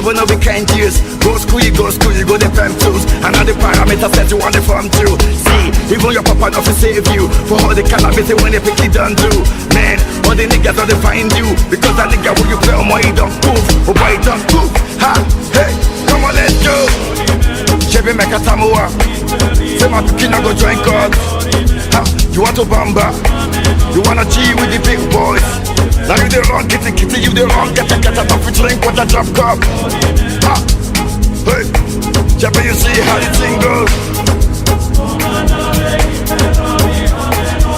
7 of we can't use. Go school, you go the pen tools. And all the parameters that you want the form to. See, even your papa not to save you. For all the cannabis when they pick it done do. Man, all the niggas don't find you. Because that nigga when you play on my don't move. Oh boy, don't move. Ha, hey, come on, let's go. Chevy make a tamuwa. Say my cookie go join God. Ha, you want to bamba? You wanna G with the big boys? Now you the wrong, get you the wrong, get a coffee drink with a drop cup. Ha, hey, Chevy, you see how the thing goes.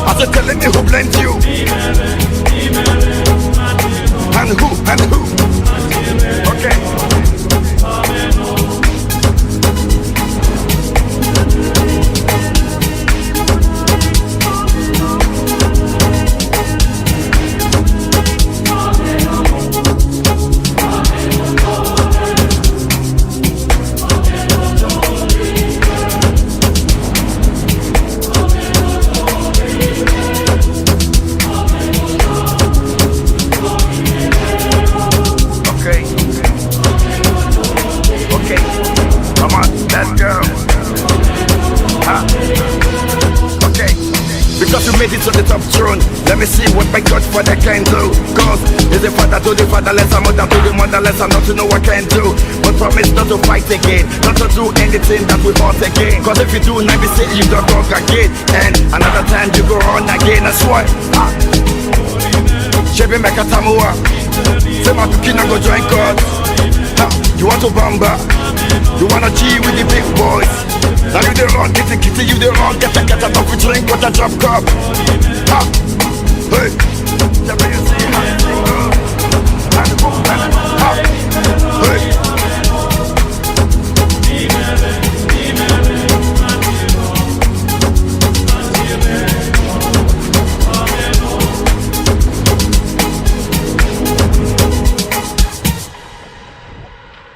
I said telling me who blames you. And who, okay. Made it to the top throne. Let me see what my Godfather can do. Cause is the father to the fatherless, a mother to the motherless, and not to know what I can do. But promise not to fight again, not to do anything that we hurt again. Cause if you do, now be say you don't talk again. And another time you go on again, I swear. Chevy make a tamuwa. Say my cookie go join God. You want to bamba? You wanna G with the big boys? Now you the wrong, get the kitty, you the wrong, get a coffee drink with a drop cup. Ha!